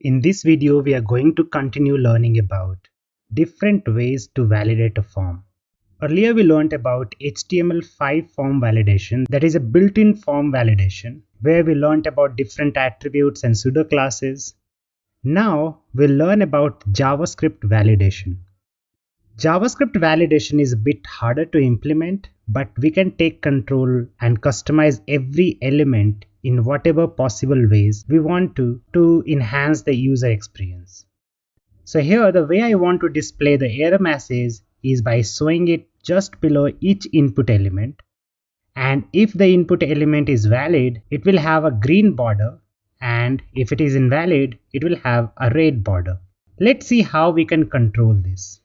In this video, we are going to continue learning about different ways to validate a form. Earlier, we learned about HTML5 form validation, that is a built-in form validation, where we learned about different attributes and pseudo classes. Now, we'll learn about JavaScript validation. JavaScript validation is a bit harder to implement, but we can take control and customize every element in whatever possible ways we want to enhance the user experience. So here the way I want to display the error message is by showing it just below each input element, and if the input element is valid, it will have a green border, and if it is invalid, it will have a red border. Let's see how we can control this.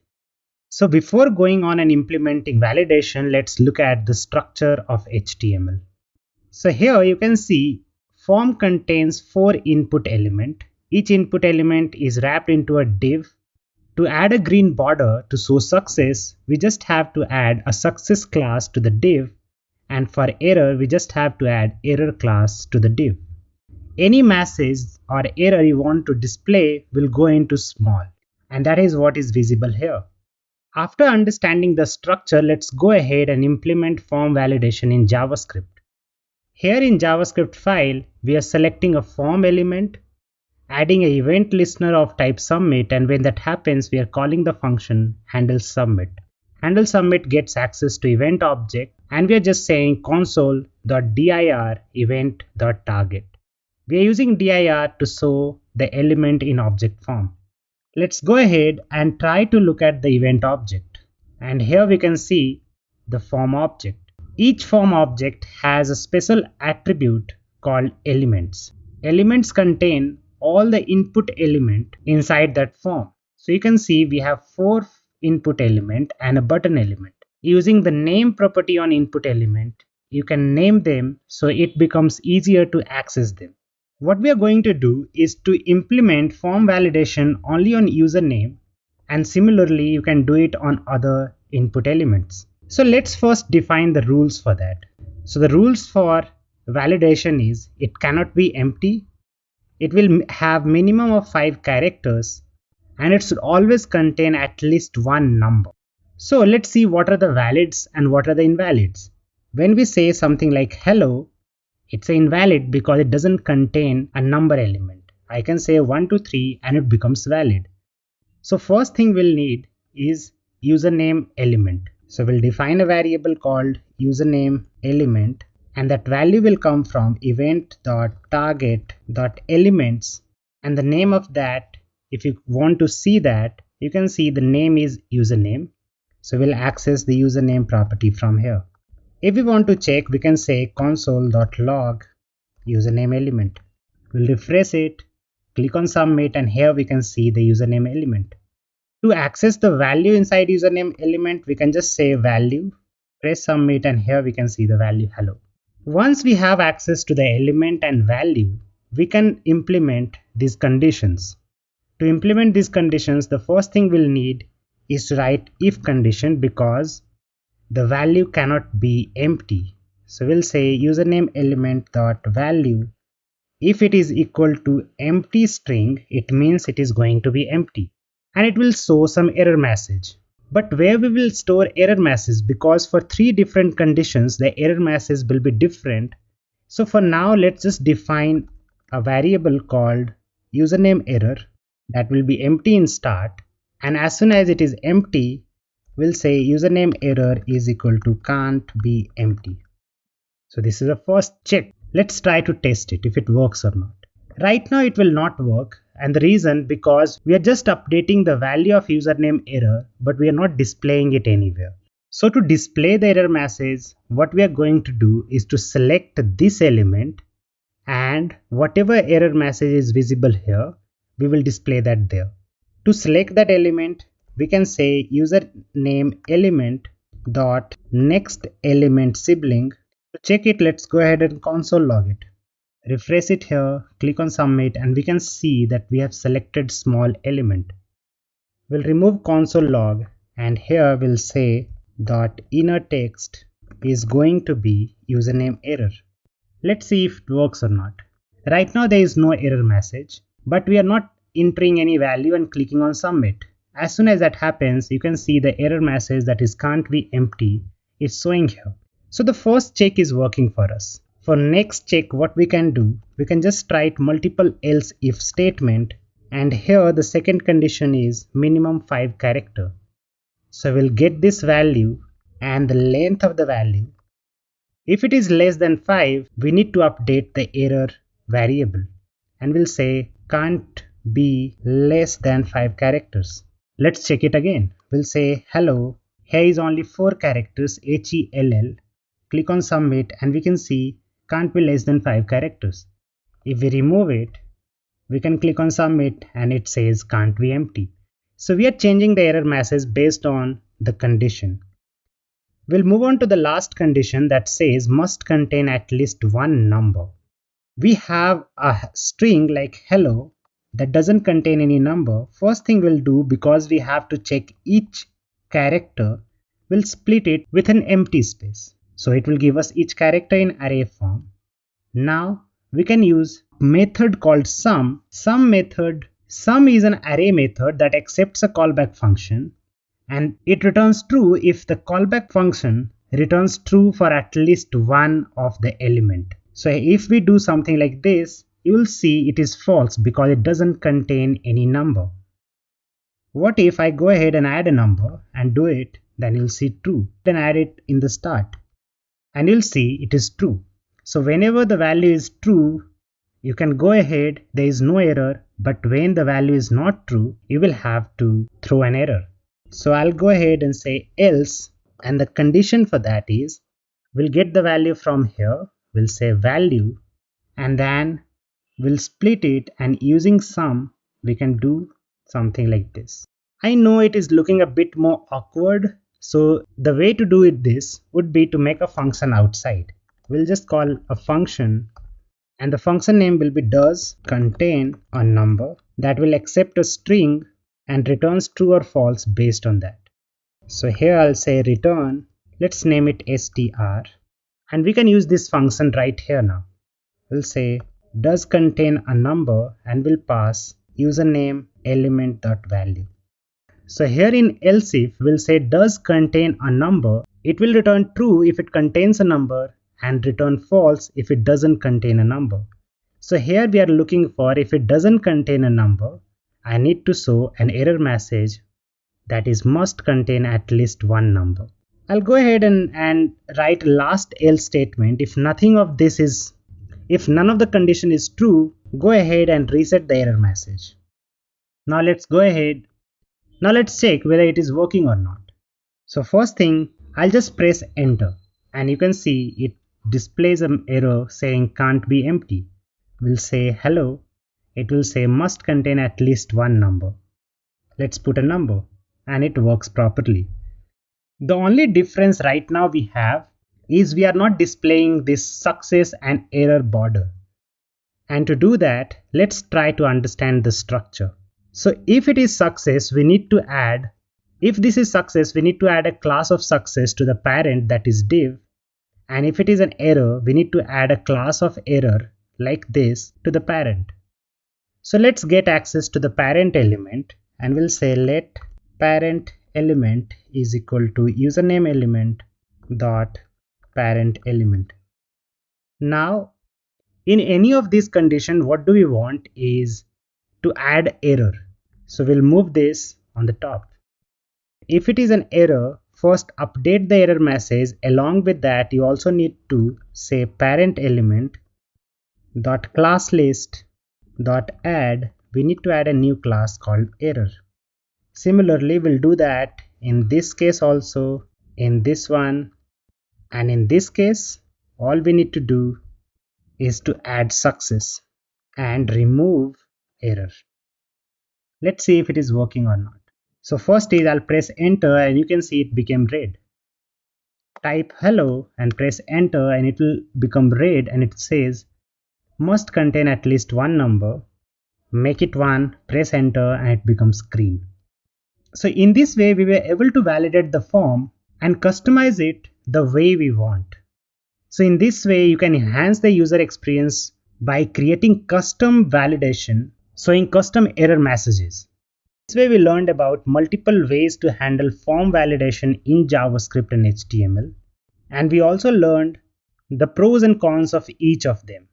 So before going on and implementing validation, let's look at the structure of HTML. So here you can see form contains 4 input elements. Each input element is wrapped into a div. To add a green border to show success, we just have to add a success class to the div, and for error we just have to add error class to the div. Any message or error you want to display will go into small, and that is what is visible here. After understanding the structure, let's go ahead and implement form validation in JavaScript. Here in JavaScript file, we are selecting a form element, adding an event listener of type submit, and when that happens, we are calling the function handleSubmit. HandleSubmit gets access to event object, and we are just saying console.dir event.target. We are using dir to show the element in object form. Let's go ahead and try to look at the event object. And here we can see the form object. Each form object has a special attribute called elements. Elements contain all the input element inside that form. So you can see we have 4 input element and a button element. Using the name property on input element, you can name them so it becomes easier to access them. What we are going to do is to implement form validation only on username, and similarly you can do it on other input elements. So let's first define the rules for that. So the rules for validation is it cannot be empty, it will have minimum of 5 characters, and it should always contain at least one number. So let's see what are the valids and what are the invalids. When we say something like hello, it's invalid because it doesn't contain a number element. I can say 1 to 3 and it becomes valid. So first thing we'll need is username element. So we'll define a variable called username element, and that value will come from event.target.elements, and the name of that, if you want to see that, you can see the name is username. So we'll access the username property from here. If we want to check, we can say console.log username element. We'll refresh it, click on submit, and here we can see the username element. To access the value inside username element, we can just say value, press submit, and here we can see the value hello. Once we have access to the element and value, we can implement these conditions. To implement these conditions, the first thing we'll need is to write if condition, because the value cannot be empty. So we'll say username element dot value. If it is equal to empty string, it means it is going to be empty, and it will show some error message. But where we will store error message, because for 3 different conditions the error message will be different. So for now, let's just define a variable called username error that will be empty in start, and as soon as it is empty, we'll say username error is equal to can't be empty. So this is the first check. Let's try to test it if it works or not. Right now it will not work, and the reason because we are just updating the value of username error, but we are not displaying it anywhere. So to display the error message, what we are going to do is to select this element, and whatever error message is visible here, we will display that there. To select that element, we can say username element dot next element sibling. To check it, let's go ahead and console log it. Refresh it here, click on submit, and we can see that we have selected small element. We'll remove console log, and here we'll say dot inner text is going to be username error. Let's see if it works or not. Right now there is no error message, but we are not entering any value and clicking on submit. As soon as that happens, you can see the error message that is can't be empty is showing here. So the first check is working for us. For next check, what we can do, we can just write multiple else if statement, and here the second condition is minimum 5 character. So we'll get this value and the length of the value. If it is less than 5, we need to update the error variable and we'll say can't be less than 5 characters. Let's check it again. We'll say hello, here is only 4 characters, HELL. Click on submit and we can see can't be less than 5 characters. If we remove it, we can click on submit and it says can't be empty. So we are changing the error message based on the condition. We'll move on to the last condition that says must contain at least one number. We have a string like hello that doesn't contain any number. First thing we'll do, because we have to check each character, we'll split it with an empty space. So it will give us each character in array form. Now we can use a method called sum. Sum is an array method that accepts a callback function and it returns true if the callback function returns true for at least one of the element. So if we do something like this, you will see it is false because it doesn't contain any number. What if I go ahead and add a number and do it, then you'll see true. Then add it in the start and you'll see it is true. So whenever the value is true, you can go ahead, there is no error, but when the value is not true, you will have to throw an error. So I'll go ahead and say else, and the condition for that is we'll get the value from here, we'll say value, and then we'll split it, and using sum we can do something like this. I know it is looking a bit more awkward, so the way to do this would be to make a function outside. We'll just call a function and the function name will be does contain a number that will accept a string and returns true or false based on that. So here I'll say return, let's name it str, and we can use this function right here now. We'll say does contain a number and we'll pass username element.value. So here in else if we'll say does contain a number, it will return true if it contains a number and return false if it doesn't contain a number. So here we are looking for if it doesn't contain a number, I need to show an error message that is must contain at least one number. I'll go ahead and write last else statement. If none of the condition is true, go ahead and reset the error message. Now let's go ahead. Now let's check whether it is working or not. So first thing, I'll just press enter and you can see it displays an error saying can't be empty. We'll say hello. It will say must contain at least one number. Let's put a number and it works properly. The only difference right now we have is we are not displaying this success and error border. And to do that, let's try to understand the structure. So if it is success, we need to add, if this is success, we need to add a class of success to the parent, that is div. And if it is an error, we need to add a class of error like this to the parent. So let's get access to the parent element and we'll say let parent element is equal to username element dot parent element. Now in any of these conditions, what do we want is to add error. So we'll move this on the top. If it is an error, first update the error message. Along with that, you also need to say parent element dot class list dot add. We need to add a new class called error. Similarly, we'll do that in this case also, in this one, and in this case all we need to do is to add success and remove error. Let's see if it is working or not. So first is I'll press enter and you can see it became red. Type hello and press enter and it will become red and it says must contain at least one number. Make it 1, press enter and it becomes green. So in this way we were able to validate the form and customize it the way we want. So in this way you can enhance the user experience by creating custom validation showing custom error messages. This way we learned about multiple ways to handle form validation in JavaScript and HTML, and we also learned the pros and cons of each of them.